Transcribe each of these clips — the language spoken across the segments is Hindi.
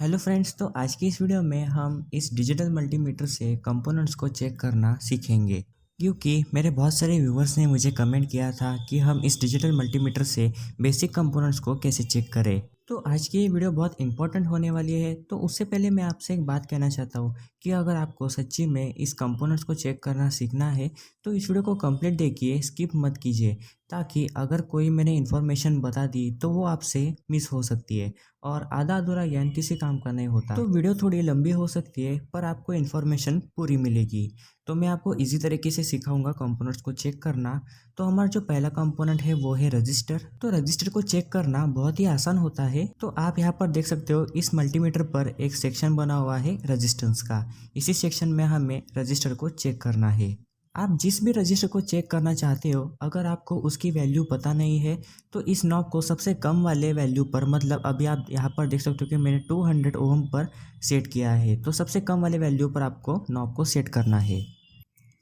हेलो फ्रेंड्स, तो आज की इस वीडियो में हम इस डिजिटल मल्टीमीटर से कंपोनेंट्स को चेक करना सीखेंगे। क्योंकि मेरे बहुत सारे व्यूवर्स ने मुझे कमेंट किया था कि हम इस डिजिटल मल्टीमीटर से बेसिक कंपोनेंट्स को कैसे चेक करें। तो आज की ये वीडियो बहुत इंपॉर्टेंट होने वाली है। तो उससे पहले मैं आपसे एक बात कहना चाहता हूँ कि अगर आपको सच्ची में इस कंपोनेंट्स को चेक करना सीखना है तो इस वीडियो को कंप्लीट देखिए, स्किप मत कीजिए, ताकि अगर कोई मैंने इन्फॉर्मेशन बता दी तो वो आपसे मिस हो सकती है और आधा अधूरा ज्ञान किसी काम का नहीं होता। तो वीडियो थोड़ी लंबी हो सकती है पर आपको इन्फॉर्मेशन पूरी मिलेगी। तो मैं आपको इजी तरीके से सिखाऊंगा कंपोनेंट्स को चेक करना। तो हमारा जो पहला कंपोनेंट है वो है रजिस्टर। तो रजिस्टर को चेक करना बहुत ही आसान होता है। तो आप यहाँ पर देख सकते हो, इस मल्टीमीटर पर एक सेक्शन बना हुआ है रजिस्टेंस का। इसी सेक्शन में हमें रजिस्टर को चेक करना है। आप जिस भी रजिस्टर को चेक करना चाहते हो, अगर आपको उसकी वैल्यू पता नहीं है तो इस नॉब को सबसे कम वाले वैल्यू पर, मतलब अभी आप यहाँ पर देख सकते हो कि मैंने 200 ओम पर सेट किया है, तो सबसे कम वाले वैल्यू पर आपको नॉब को सेट करना है।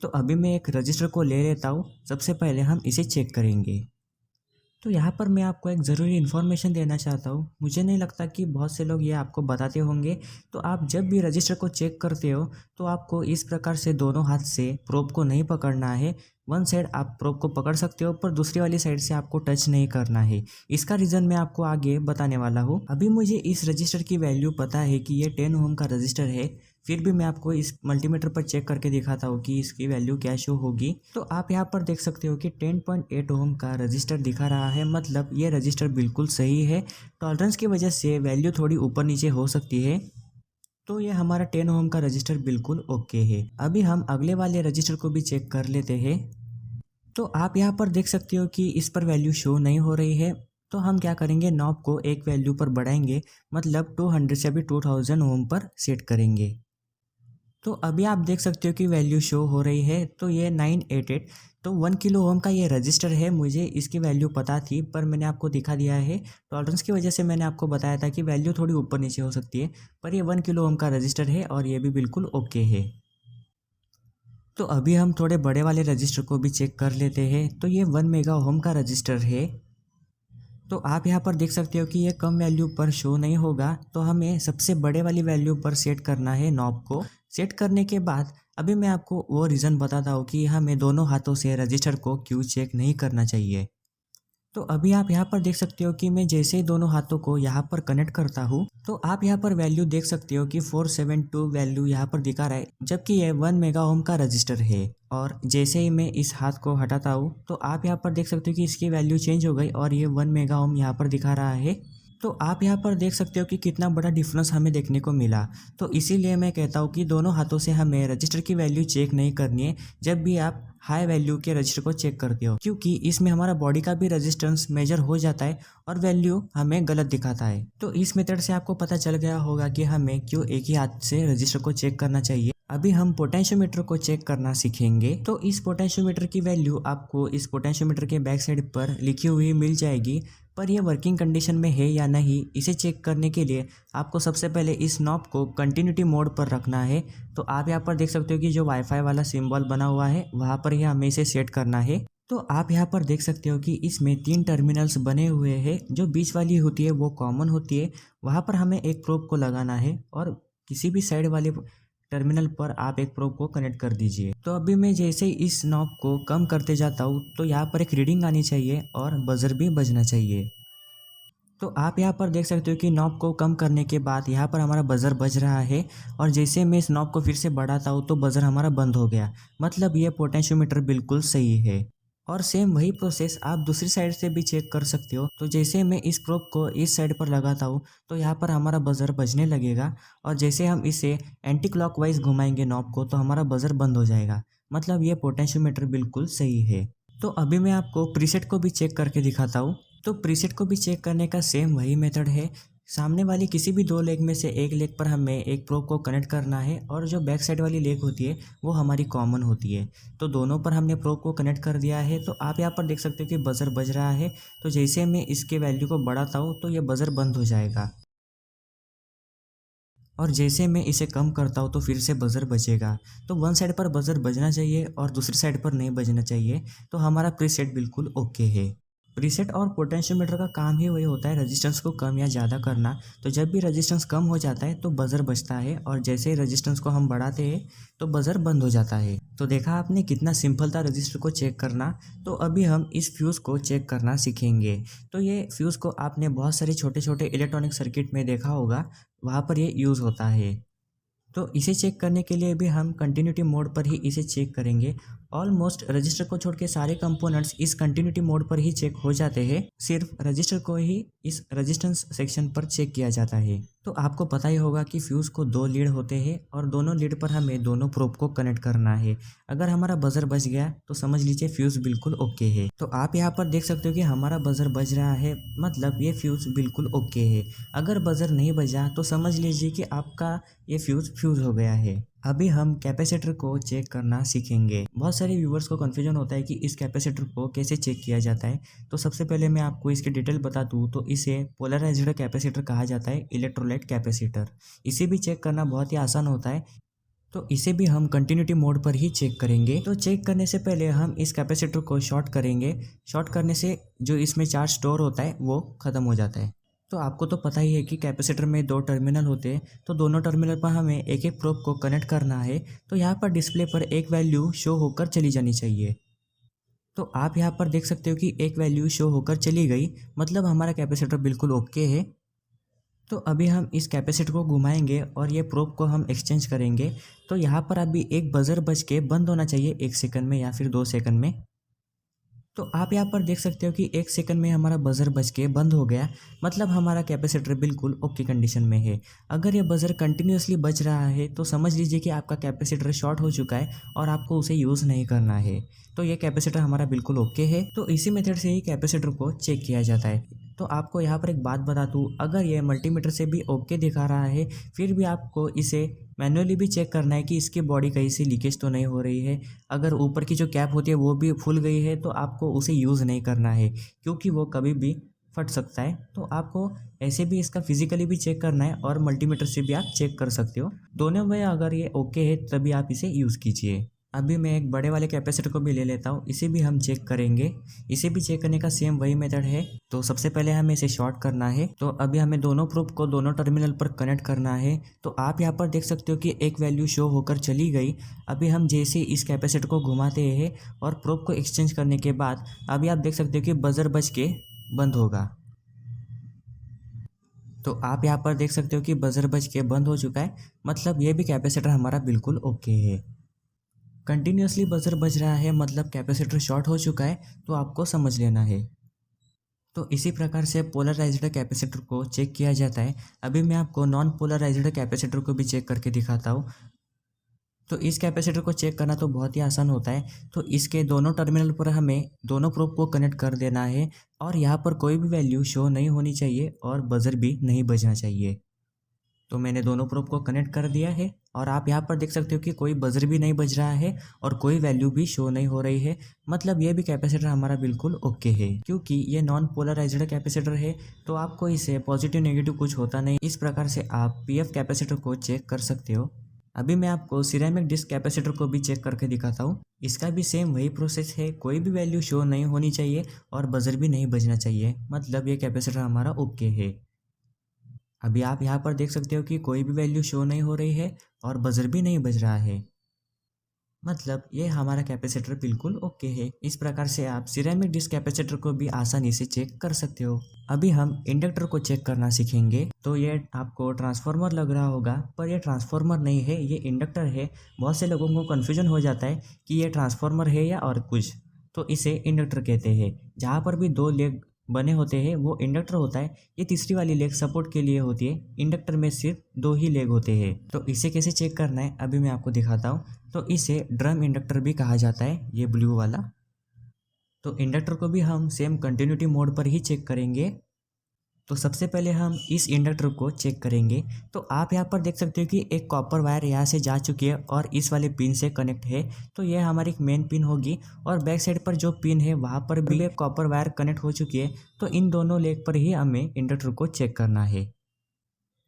तो अभी मैं एक रजिस्टर को ले लेता हूँ। सबसे पहले हम इसे चेक करेंगे। तो यहाँ पर मैं आपको एक ज़रूरी इन्फॉर्मेशन देना चाहता हूँ। मुझे नहीं लगता कि बहुत से लोग ये आपको बताते होंगे। तो आप जब भी रजिस्टर को चेक करते हो तो आपको इस प्रकार से दोनों हाथ से प्रोब को नहीं पकड़ना है। वन साइड आप प्रोब को पकड़ सकते हो पर दूसरी वाली साइड से आपको टच नहीं करना है। इसका रीज़न मैं आपको आगे बताने वाला हूँ। अभी मुझे इस रजिस्टर की वैल्यू पता है कि ये 10 ओम का रजिस्टर है। फिर भी मैं आपको इस मल्टीमीटर पर चेक करके दिखाता हूँ कि इसकी वैल्यू क्या शो होगी। तो आप यहाँ पर देख सकते हो कि 10.8 ओम का रजिस्टर दिखा रहा है, मतलब ये रजिस्टर बिल्कुल सही है। टॉलरेंस की वजह से वैल्यू थोड़ी ऊपर नीचे हो सकती है। तो ये हमारा 10 ओम का रजिस्टर बिल्कुल ओके है। अभी हम अगले वाले रजिस्टर को भी चेक कर लेते हैं। तो आप यहाँ पर देख सकते हो कि इस पर वैल्यू शो नहीं हो रही है। तो हम क्या करेंगे, नॉब को एक वैल्यू पर बढ़ाएंगे, मतलब 200 से अभी 2000 ओम पर सेट करेंगे। तो अभी आप देख सकते हो कि वैल्यू शो हो रही है। तो ये 988, तो 1 किलो ओम का ये रजिस्टर है। मुझे इसकी वैल्यू पता थी पर मैंने आपको दिखा दिया है। टॉलरेंस की वजह से मैंने आपको बताया था कि वैल्यू थोड़ी ऊपर नीचे हो सकती है, पर ये 1 किलो ओम का रजिस्टर है और ये भी बिल्कुल ओके है। तो अभी हम थोड़े बड़े वाले रजिस्टर को भी चेक कर लेते हैं। तो ये 1 मेगा ओम का रजिस्टर है। तो आप यहाँ पर देख सकते हो कि ये कम वैल्यू पर शो नहीं होगा। तो हमें सबसे बड़े वाली वैल्यू पर सेट करना है नॉब को। सेट करने के बाद अभी मैं आपको वो रीज़न बताता हूँ कि हमें दोनों हाथों से रजिस्टर को क्यों चेक नहीं करना चाहिए। तो अभी आप यहाँ पर देख सकते हो कि मैं जैसे ही दोनों हाथों को यहाँ पर कनेक्ट करता हूँ तो आप यहाँ पर वैल्यू देख सकते हो कि 472 वैल्यू यहाँ पर दिखा रहा है, जबकि ये 1 मेगा ओम का रजिस्टर है। और जैसे ही मैं इस हाथ को हटाता हूँ तो आप यहाँ पर देख सकते हो कि इसकी वैल्यू चेंज हो गई और ये 1 मेगा ओम यहाँ पर दिखा रहा है। तो आप यहाँ पर देख सकते हो कि कितना बड़ा डिफरेंस हमें देखने को मिला। तो इसीलिए मैं कहता हूँ कि दोनों हाथों से हमें रजिस्टर की वैल्यू चेक नहीं करनी है जब भी आप हाई वैल्यू के रजिस्टर को चेक करते हो, क्योंकि इसमें हमारा बॉडी का भी रेजिस्टेंस मेजर हो जाता है और वैल्यू हमें गलत दिखाता है। तो इस मेथड से आपको पता चल गया होगा कि हमें क्यों एक ही हाथ से रजिस्टर को चेक करना चाहिए। अभी हम पोटेंशियोमीटर को चेक करना सीखेंगे। तो इस पोटेंशियोमीटर की वैल्यू आपको इस पोटेंशियोमीटर के बैक साइड पर लिखी हुई मिल जाएगी, पर यह वर्किंग कंडीशन में है या नहीं इसे चेक करने के लिए आपको सबसे पहले इस नॉब को कंटिन्यूटी मोड पर रखना है। तो आप यहाँ पर देख सकते हो कि जो वाईफाई वाला सिंबल बना हुआ है वहाँ पर ही हमें इसे सेट करना है। तो आप यहाँ पर देख सकते हो कि इसमें 3 टर्मिनल्स बने हुए हैं। जो बीच वाली होती है वो कॉमन होती है, वहाँ पर हमें एक प्रोब को लगाना है और किसी भी साइड वाले टर्मिनल पर आप एक प्रोब को कनेक्ट कर दीजिए। तो अभी मैं जैसे ही इस नॉब को कम करते जाता हूँ तो यहाँ पर एक रीडिंग आनी चाहिए और बजर भी बजना चाहिए। तो आप यहाँ पर देख सकते हो कि नॉब को कम करने के बाद यहाँ पर हमारा बजर बज रहा है और जैसे मैं इस नॉब को फिर से बढ़ाता हूँ तो बजर हमारा बंद हो गया, मतलब ये पोटेंशियोमीटर बिल्कुल सही है। और सेम वही प्रोसेस आप दूसरी साइड से भी चेक कर सकते हो। तो जैसे मैं इस प्रोब को इस साइड पर लगाता हूँ तो यहाँ पर हमारा बजर बजने लगेगा और जैसे हम इसे एंटी क्लॉकवाइज घुमाएंगे नॉब को तो हमारा बजर बंद हो जाएगा, मतलब ये पोटेंशियोमीटर बिल्कुल सही है। तो अभी मैं आपको प्रीसेट को भी चेक करके दिखाता हूँ। तो प्रीसेट को भी चेक करने का सेम वही मेथड है। सामने वाली किसी भी 2 लेग में से एक लेग पर हमें एक प्रोब को कनेक्ट करना है और जो बैक साइड वाली लेग होती है वो हमारी कॉमन होती है। तो दोनों पर हमने प्रोब को कनेक्ट कर दिया है। तो आप यहाँ पर देख सकते हो कि बजर बज रहा है। तो जैसे मैं इसके वैल्यू को बढ़ाता हूँ तो ये बजर बंद हो जाएगा और जैसे मैं इसे कम करता हूँ तो फिर से बजर बजेगा। तो वन साइड पर बजर बजना चाहिए और दूसरी साइड पर नहीं बजना चाहिए। तो हमारा प्रीसेट बिल्कुल ओके है। प्रीसेट और पोटेंशियोमीटर का काम ही वही होता है रेजिस्टेंस को कम या ज़्यादा करना। तो जब भी रेजिस्टेंस कम हो जाता है तो बजर बजता है और जैसे ही रेजिस्टेंस को हम बढ़ाते हैं तो बजर बंद हो जाता है। तो देखा आपने कितना सिंपल था रजिस्टर को चेक करना। तो अभी हम इस फ्यूज़ को चेक करना सीखेंगे। तो ये फ्यूज़ को आपने बहुत सारे छोटे छोटे इलेक्ट्रॉनिक सर्किट में देखा होगा, वहाँ पर ये यूज़ होता है। तो इसे चेक करने के लिए भी हम कंटिन्यूटी मोड पर ही इसे चेक करेंगे। ऑलमोस्ट रजिस्टर को छोड़ के सारे कंपोनेंट्स इस कंटिन्यूटी मोड पर ही चेक हो जाते हैं, सिर्फ रजिस्टर को ही इस रेजिस्टेंस सेक्शन पर चेक किया जाता है। तो आपको पता ही होगा कि फ्यूज़ को 2 लीड होते हैं और दोनों लीड पर हमें दोनों प्रोब को कनेक्ट करना है। अगर हमारा बजर बज गया तो समझ लीजिए फ्यूज़ बिल्कुल ओके है। तो आप यहाँ पर देख सकते हो कि हमारा बजर बज रहा है, मतलब ये फ्यूज़ बिल्कुल ओके है। अगर बजर नहीं बजा तो समझ लीजिए कि आपका ये फ्यूज़ हो गया है। अभी हम कैपेसिटर को चेक करना सीखेंगे। बहुत सारे व्यूवर्स को कन्फ्यूजन होता है कि इस कैपेसिटर को कैसे चेक किया जाता है। तो सबसे पहले मैं आपको इसकी डिटेल बता दूं तो इसे पोलराइज्ड कैपेसिटर कहा जाता है, इलेक्ट्रोलाइट कैपेसिटर। इसे भी चेक करना बहुत ही आसान होता है। तो इसे भी हम कंटिन्यूटी मोड पर ही चेक करेंगे। तो चेक करने से पहले हम इस कैपेसिटर को शॉर्ट करेंगे। शॉर्ट करने से जो इसमें चार्ज स्टोर होता है वो ख़त्म हो जाता है। तो आपको तो पता ही है कि कैपेसिटर में 2 टर्मिनल होते हैं, तो दोनों टर्मिनल पर हमें एक एक प्रोब को कनेक्ट करना है। तो यहाँ पर डिस्प्ले पर एक वैल्यू शो होकर चली जानी चाहिए। तो आप यहाँ पर देख सकते हो कि एक वैल्यू शो होकर चली गई, मतलब हमारा कैपेसिटर बिल्कुल ओके है। तो अभी हम इस कैपेसिटर को घुमाएंगे और ये प्रोब को हम एक्सचेंज करेंगे। तो यहाँ पर अभी एक बजर बज के बंद होना चाहिए 1 सेकंड में या फिर 2 सेकंड में। तो आप यहाँ पर देख सकते हो कि 1 सेकंड में हमारा बजर बज के बंद हो गया, मतलब हमारा कैपेसिटर बिल्कुल ओके कंडीशन में है। अगर ये बजर कंटिन्यूसली बज रहा है तो समझ लीजिए कि आपका कैपेसिटर शॉर्ट हो चुका है और आपको उसे यूज़ नहीं करना है। तो ये कैपेसिटर हमारा बिल्कुल ओके है। तो इसी मेथड से ही कैपेसिटर को चेक किया जाता है। तो आपको यहाँ पर एक बात बता दूँ, अगर ये मल्टीमीटर से भी ओके दिखा रहा है फिर भी आपको इसे मैनुअली भी चेक करना है कि इसकी बॉडी कहीं से लीकेज तो नहीं हो रही है। अगर ऊपर की जो कैप होती है वो भी फूल गई है तो आपको उसे यूज़ नहीं करना है, क्योंकि वो कभी भी फट सकता है। तो आपको ऐसे भी इसका फिजिकली भी चेक करना है और मल्टीमीटर से भी आप चेक कर सकते हो। दोनों में अगर ये ओके है तभी आप इसे यूज़ कीजिए। अभी मैं एक बड़े वाले कैपेसिटर को भी ले लेता हूँ, इसे भी हम चेक करेंगे। इसे भी चेक करने का सेम वही मेथड है। तो सबसे पहले हमें इसे शॉर्ट करना है। तो अभी हमें दोनों प्रोब को दोनों टर्मिनल पर कनेक्ट करना है। तो आप यहाँ पर देख सकते हो कि एक वैल्यू शो होकर चली गई। अभी हम जैसे इस कैपेसिटर को घुमाते हैं और प्रोब को एक्सचेंज करने के बाद अभी आप देख सकते हो कि बजर बज के बंद होगा। तो आप यहाँ पर देख सकते हो कि बजर बज के बंद हो चुका है, मतलब ये भी कैपेसिटर हमारा बिल्कुल ओके है। कंटिन्यूसली बजर बज रहा है मतलब कैपेसिटर शॉर्ट हो चुका है, तो आपको समझ लेना है। तो इसी प्रकार से पोलराइज्ड कैपेसिटर को चेक किया जाता है। अभी मैं आपको नॉन पोलराइज्ड कैपेसिटर को भी चेक करके दिखाता हूँ। तो इस कैपेसिटर को चेक करना तो बहुत ही आसान होता है। तो इसके दोनों टर्मिनल पर हमें दोनों प्रोब को कनेक्ट कर देना है और यहाँ पर कोई भी वैल्यू शो नहीं होनी चाहिए और बजर भी नहीं बजना चाहिए। तो मैंने दोनों प्रोब को कनेक्ट कर दिया है और आप यहाँ पर देख सकते हो कि कोई बजर भी नहीं बज रहा है और कोई वैल्यू भी शो नहीं हो रही है, मतलब ये भी कैपेसिटर हमारा बिल्कुल ओके है। क्योंकि ये नॉन पोलराइज्ड कैपेसिटर है तो आपको इसे पॉजिटिव नेगेटिव कुछ होता नहीं। इस प्रकार से आप पीएफ कैपेसिटर को चेक कर सकते हो। अभी मैं आपको सिरेमिक डिस्क कैपेसिटर को भी चेक करके दिखाता हूँ। इसका भी सेम वही प्रोसेस है, कोई भी वैल्यू शो नहीं होनी चाहिए और बजर भी नहीं बजना चाहिए, मतलब ये कैपेसिटर हमारा ओके है। अभी आप यहाँ पर देख सकते हो कि कोई भी वैल्यू शो नहीं हो रही है और बजर भी नहीं बज रहा है, मतलब ये हमारा कैपेसिटर बिल्कुल ओके है। इस प्रकार से आप सिरेमिक डिस्क कैपेसिटर को भी आसानी से चेक कर सकते हो। अभी हम इंडक्टर को चेक करना सीखेंगे। तो ये आपको ट्रांसफार्मर लग रहा होगा, पर ये ट्रांसफार्मर नहीं है, ये इंडक्टर है। बहुत से लोगों को कन्फ्यूजन हो जाता है कि ये ट्रांसफार्मर है या और कुछ, तो इसे इंडक्टर कहते हैं। जहाँ पर भी 2 लेग बने होते हैं वो इंडक्टर होता है। ये तीसरी वाली लेग सपोर्ट के लिए होती है। इंडक्टर में सिर्फ 2 ही लेग होते हैं। तो इसे कैसे चेक करना है अभी मैं आपको दिखाता हूँ। तो इसे ड्रम इंडक्टर भी कहा जाता है, ये ब्लू वाला। तो इंडक्टर को भी हम सेम कंटिन्यूटी मोड पर ही चेक करेंगे। तो सबसे पहले हम इस इंडक्टर को चेक करेंगे। तो आप यहाँ पर देख सकते हो कि एक कॉपर वायर यहाँ से जा चुकी है और इस वाले पिन से कनेक्ट है। तो यह हमारी मेन पिन होगी और बैक साइड पर जो पिन है वहाँ पर भी एक कॉपर वायर कनेक्ट हो चुकी है। तो इन दोनों लेग पर ही हमें इंडक्टर को चेक करना है।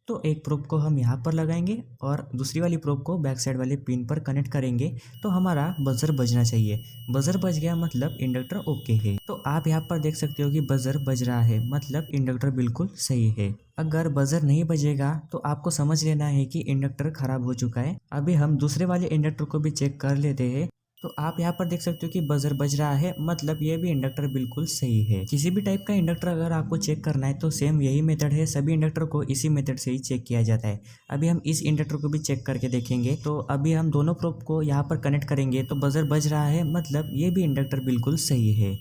तो एक प्रोब को हम यहाँ पर लगाएंगे और दूसरी वाली प्रोब को बैक साइड वाले पिन पर कनेक्ट करेंगे तो हमारा बजर बजना चाहिए। बजर बज गया मतलब इंडक्टर ओके है। तो आप यहाँ पर देख सकते हो कि बजर बज रहा है मतलब इंडक्टर बिल्कुल सही है। अगर बजर नहीं बजेगा तो आपको समझ लेना है कि इंडक्टर खराब हो चुका है। अभी हम दूसरे वाले इंडक्टर को भी चेक कर लेते हैं। तो आप यहाँ पर देख सकते हो कि बजर बज रहा है मतलब ये भी इंडक्टर बिल्कुल सही है। किसी भी टाइप का इंडक्टर अगर आपको चेक करना है तो सेम यही मेथड है। सभी इंडक्टर को इसी मेथड से ही चेक किया जाता है। अभी हम इस इंडक्टर को भी चेक करके देखेंगे। तो अभी हम दोनों प्रोब को यहाँ पर कनेक्ट करेंगे तो बजर बज रहा है मतलब ये भी इंडक्टर बिल्कुल सही है।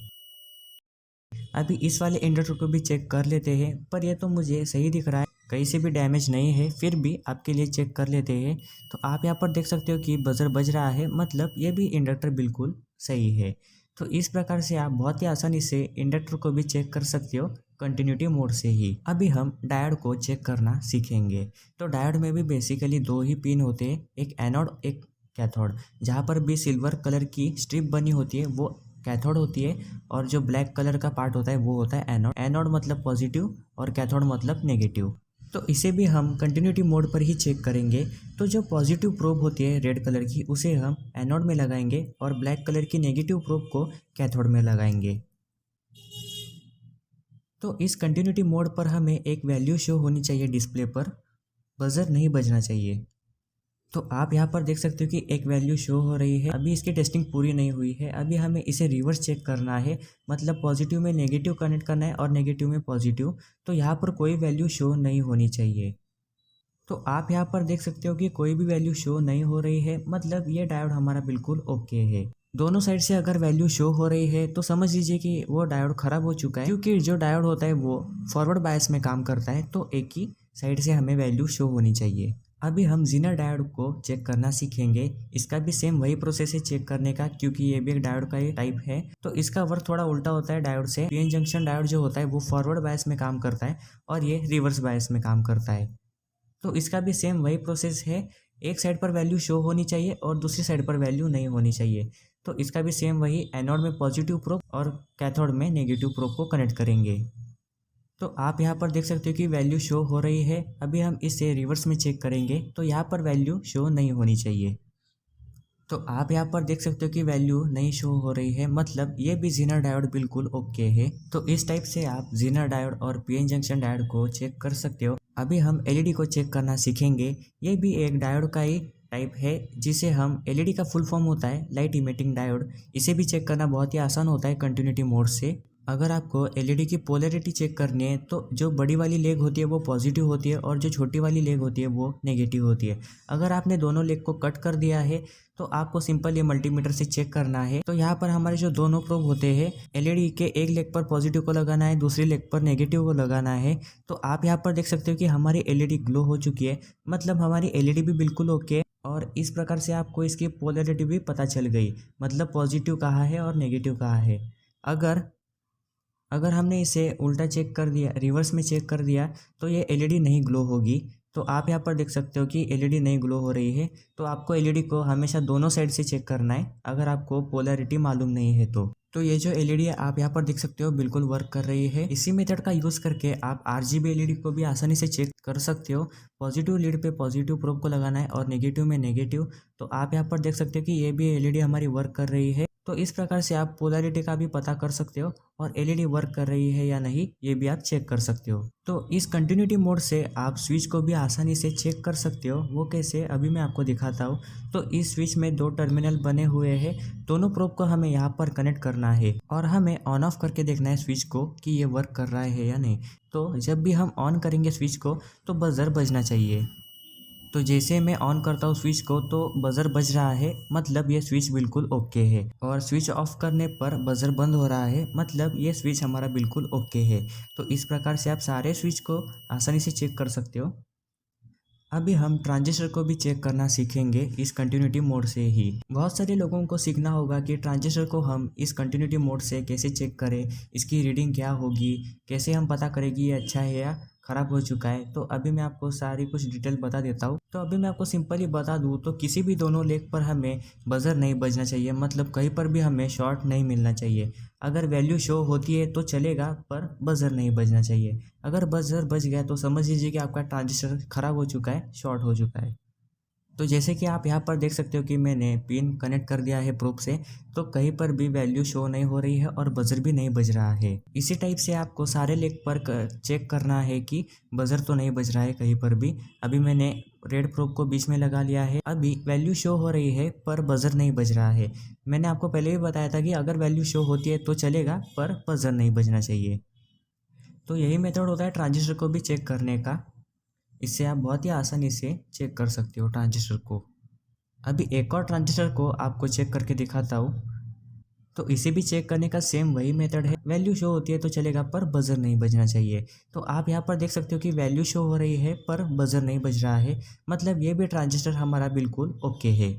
अभी इस वाले इंडक्टर को भी चेक कर लेते हैं, पर यह तो मुझे सही दिख रहा है, कहीं से भी डैमेज नहीं है। फिर भी आपके लिए चेक कर लेते हैं। तो आप यहाँ पर देख सकते हो कि बजर बज रहा है मतलब ये भी इंडक्टर बिल्कुल सही है। तो इस प्रकार से आप बहुत ही आसानी से इंडक्टर को भी चेक कर सकते हो कंटिन्यूटी मोड से ही। अभी हम डायोड को चेक करना सीखेंगे। तो डायोड में भी बेसिकली दो ही पिन होते हैं, एक एनोड एक कैथोड। जहाँ पर भी सिल्वर कलर की स्ट्रिप बनी होती है वो कैथोड होती है और जो ब्लैक कलर का पार्ट होता है वो होता है एनोड। एनोड मतलब पॉजिटिव और कैथोड मतलब नेगेटिव। तो इसे भी हम कंटिन्यूटी मोड पर ही चेक करेंगे। तो जो पॉजिटिव प्रोब होती है रेड कलर की उसे हम एनोड में लगाएंगे और ब्लैक कलर की नेगेटिव प्रोब को कैथोड में लगाएंगे। तो इस कंटिन्यूटी मोड पर हमें एक वैल्यू शो होनी चाहिए डिस्प्ले पर, बजर नहीं बजना चाहिए। तो आप यहाँ पर देख सकते हो कि एक वैल्यू शो हो रही है। अभी इसकी टेस्टिंग पूरी नहीं हुई है। अभी हमें इसे रिवर्स चेक करना है, मतलब पॉजिटिव में नेगेटिव कनेक्ट करना है और नेगेटिव में पॉजिटिव। तो यहाँ पर कोई वैल्यू शो नहीं होनी चाहिए। तो आप यहाँ पर देख सकते हो कि कोई भी वैल्यू शो नहीं हो रही है, मतलब ये डायोड हमारा बिल्कुल ओके है। दोनों साइड से अगर वैल्यू शो हो रही है तो समझ लीजिए कि वो डायोड खराब हो चुका है, क्योंकि जो डायोड होता है वो फॉरवर्ड बायस में काम करता है। तो एक ही साइड से हमें वैल्यू शो होनी चाहिए। अभी हम जीनर डायोड को चेक करना सीखेंगे। इसका भी सेम वही प्रोसेस है चेक करने का, क्योंकि ये भी एक डायोड का ही टाइप है। तो इसका वर्क थोड़ा उल्टा होता है डायोड से। पीएन जंक्शन डायोड जो होता है वो फॉरवर्ड बायस में काम करता है और ये रिवर्स बायस में काम करता है। तो इसका भी सेम वही प्रोसेस है। एक साइड पर वैल्यू शो होनी चाहिए और दूसरी साइड पर वैल्यू नहीं होनी चाहिए। तो इसका भी सेम वही, एनोड में पॉजिटिव प्रोब और कैथोड में नेगेटिव प्रोब को कनेक्ट करेंगे। तो आप यहाँ पर देख सकते हो कि वैल्यू शो हो रही है। अभी हम इसे रिवर्स में चेक करेंगे तो यहाँ पर वैल्यू शो नहीं होनी चाहिए। तो आप यहाँ पर देख सकते हो कि वैल्यू नहीं शो हो रही है, मतलब ये भी जीनर डायोड बिल्कुल ओके है। तो इस टाइप से आप जीनर डायोड और पीएन जंक्शन डायोड को चेक कर सकते हो। अभी हम एलईडी को चेक करना सीखेंगे। ये भी एक डायोड का ही टाइप है, जिसे हम एलईडी का फुल फॉर्म होता है लाइट इमिटिंग डायोड। इसे भी चेक करना बहुत ही आसान होता है कंटिन्यूटी मोड से। अगर आपको एलईडी की पोलैरिटी चेक करनी है तो जो बड़ी वाली लेग होती है वो पॉजिटिव होती है और जो छोटी वाली लेग होती है वो नेगेटिव होती है। अगर आपने दोनों लेग को कट कर दिया है तो आपको सिंपल ये मल्टीमीटर से चेक करना है। तो यहाँ पर हमारे जो दोनों प्रोब होते हैं, एलईडी के एक लेग पर पॉजिटिव को लगाना है, दूसरी लेग पर नेगेटिव को लगाना है। तो आप यहाँ पर देख सकते हो कि हमारी एलईडी ग्लो हो चुकी है, मतलब हमारी एलईडी भी बिल्कुल ओके है। और इस प्रकार से आपको इसकी पोलैरिटी भी पता चल गई, मतलब पॉजिटिव कहाँ है और नेगेटिव कहाँ है। अगर हमने इसे उल्टा चेक कर दिया, रिवर्स में चेक कर दिया, तो ये एलईडी नहीं ग्लो होगी। तो आप यहाँ पर देख सकते हो कि एलईडी नहीं ग्लो हो रही है। तो आपको एलईडी को हमेशा दोनों साइड से चेक करना है, अगर आपको पोलैरिटी मालूम नहीं है तो ये जो एलईडी है आप यहाँ पर देख सकते हो बिल्कुल वर्क कर रही है। इसी मेथड का यूज़ करके आप आरजीबी एलईडी को भी आसानी से चेक कर सकते हो। पॉजिटिव लीड पे पॉजिटिव प्रोब को लगाना है और नेगेटिव में नेगेटिव। तो आप यहाँ पर देख सकते हो कि ये भी एलईडी हमारी वर्क कर रही है। तो इस प्रकार से आप पोलैरिटी का भी पता कर सकते हो और एलईडी वर्क कर रही है या नहीं ये भी आप चेक कर सकते हो। तो इस कंटिन्यूटी मोड से आप स्विच को भी आसानी से चेक कर सकते हो। वो कैसे, अभी मैं आपको दिखाता हूँ। तो इस स्विच में दो टर्मिनल बने हुए हैं, दोनों प्रोब को हमें यहाँ पर कनेक्ट करना है और हमें ऑन ऑफ करके देखना है स्विच को कि ये वर्क कर रहा है या नहीं। तो जब भी हम ऑन करेंगे स्विच को तो बजर बजना चाहिए। तो जैसे मैं ऑन करता हूँ स्विच को तो बजर बज रहा है, मतलब ये स्विच बिल्कुल ओके है। और स्विच ऑफ करने पर बजर बंद हो रहा है, मतलब ये स्विच हमारा बिल्कुल ओके है। तो इस प्रकार से आप सारे स्विच को आसानी से चेक कर सकते हो। अभी हम ट्रांजिस्टर को भी चेक करना सीखेंगे इस कंटिन्यूटी मोड से ही। बहुत सारे लोगों को सीखना होगा कि ट्रांजिस्टर को हम इस कंटिन्यूटी मोड से कैसे चेक करें, इसकी रीडिंग क्या होगी, कैसे हम पता करें कि ये अच्छा है या ख़राब हो चुका है। तो अभी मैं आपको सारी कुछ डिटेल बता देता हूँ। तो अभी मैं आपको सिंपली बता दूँ तो किसी भी दोनों लेग पर हमें बज़र नहीं बजना चाहिए, मतलब कहीं पर भी हमें शॉट नहीं मिलना चाहिए। अगर वैल्यू शो होती है तो चलेगा, पर बज़र नहीं बजना चाहिए। अगर बज़र बज गया तो समझ लीजिए कि आपका ट्रांजिस्टर ख़राब हो चुका है, शॉर्ट हो चुका है। तो जैसे कि आप यहाँ पर देख सकते हो कि मैंने पिन कनेक्ट कर दिया है प्रोब से, तो कहीं पर भी वैल्यू शो नहीं हो रही है और बज़र भी नहीं बज रहा है। इसी टाइप से आपको सारे लेग पर चेक करना है कि बज़र तो नहीं बज रहा है कहीं पर भी। अभी मैंने रेड प्रोब को बीच में लगा लिया है। अभी वैल्यू शो हो रही है पर बज़र नहीं बज रहा है। मैंने आपको पहले भी बताया था कि अगर वैल्यू शो होती है तो चलेगा, पर बज़र नहीं बजना चाहिए। तो यही मेथड होता है ट्रांजिस्टर को भी चेक करने का। इससे आप बहुत ही आसानी से चेक कर सकते हो ट्रांजिस्टर को। अभी एक और ट्रांजिस्टर को आपको चेक करके दिखाता हूँ। तो इसे भी चेक करने का सेम वही मेथड है। वैल्यू शो होती है तो चलेगा, पर बज़र नहीं बजना चाहिए। तो आप यहाँ पर देख सकते हो कि वैल्यू शो हो रही है पर बज़र नहीं बज रहा है, मतलब ये भी ट्रांजिस्टर हमारा बिल्कुल ओके है।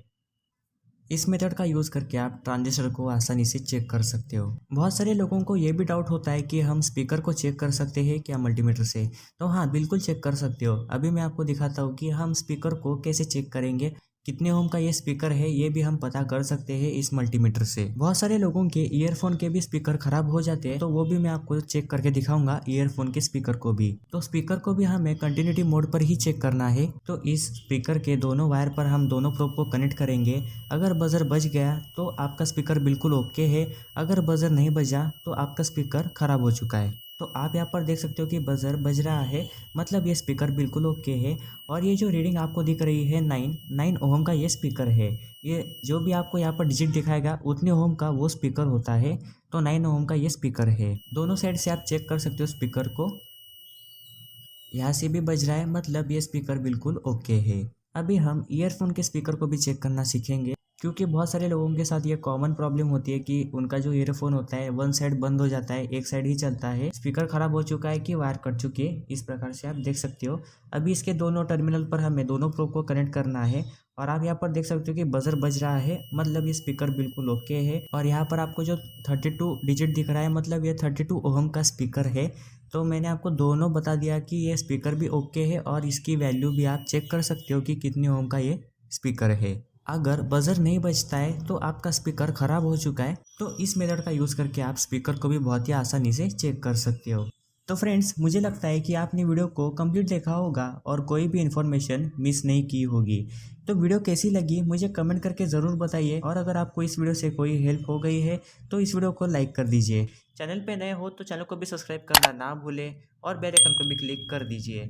इस मेथड का यूज़ करके आप ट्रांजिस्टर को आसानी से चेक कर सकते हो। बहुत सारे लोगों को ये भी डाउट होता है कि हम स्पीकर को चेक कर सकते हैं क्या मल्टीमीटर से। तो हाँ, बिल्कुल चेक कर सकते हो। अभी मैं आपको दिखाता हूँ कि हम स्पीकर को कैसे चेक करेंगे। कितने ओम का ये स्पीकर है ये भी हम पता कर सकते हैं इस मल्टीमीटर से। बहुत सारे लोगों के ईयरफोन के भी स्पीकर खराब हो जाते हैं, तो वो भी मैं आपको चेक करके दिखाऊंगा ईयरफोन के स्पीकर को भी। तो स्पीकर को भी हमें कंटिन्यूटी मोड पर ही चेक करना है। तो इस स्पीकर के दोनों वायर पर हम दोनों प्रोब को कनेक्ट करेंगे। अगर बज़र बज गया तो आपका स्पीकर बिल्कुल ओके है। अगर बज़र नहीं बजा तो आपका स्पीकर खराब हो चुका है। तो आप यहाँ पर देख सकते हो कि बज़र बज रहा है, मतलब ये स्पीकर बिल्कुल ओके है। और ये जो रीडिंग आपको दिख रही है 9 ओम का ये स्पीकर है। ये जो भी आपको यहाँ पर डिजिट दिखाएगा उतने ओम का वो स्पीकर होता है। तो 9 ओम का ये स्पीकर है। दोनों साइड से आप चेक कर सकते हो स्पीकर को। यहाँ से भी बज रहा है, मतलब ये स्पीकर बिल्कुल ओके है। अभी हम ईयरफोन के स्पीकर को भी चेक करना सीखेंगे, क्योंकि बहुत सारे लोगों के साथ ये कॉमन प्रॉब्लम होती है कि उनका जो ईयरफोन होता है वन साइड बंद हो जाता है, एक साइड ही चलता है। स्पीकर खराब हो चुका है कि वायर कट चुकी है, इस प्रकार से आप देख सकते हो। अभी इसके दोनों टर्मिनल पर हमें दोनों प्रोब को कनेक्ट करना है। और आप यहाँ पर देख सकते हो कि बजर बज रहा है, मतलब ये स्पीकर बिल्कुल ओके है। और यहाँ पर आपको जो 32 डिजिट दिख रहा है, मतलब ये 32 ओहम का स्पीकर है। तो मैंने आपको दोनों बता दिया कि ये स्पीकर भी ओके है और इसकी वैल्यू भी आप चेक कर सकते हो कि कितने ओम का ये स्पीकर है। अगर बजर नहीं बजता है तो आपका स्पीकर ख़राब हो चुका है। तो इस मेथड का यूज़ करके आप स्पीकर को भी बहुत ही आसानी से चेक कर सकते हो। तो फ्रेंड्स, मुझे लगता है कि आपने वीडियो को कंप्लीट देखा होगा और कोई भी इन्फॉर्मेशन मिस नहीं की होगी। तो वीडियो कैसी लगी मुझे कमेंट करके ज़रूर बताइए। और अगर आपको इस वीडियो से कोई हेल्प हो गई है तो इस वीडियो को लाइक कर दीजिए। चैनल पे नए हो तो चैनल को भी सब्सक्राइब करना ना भूलें और बेल आइकन को भी क्लिक कर दीजिए।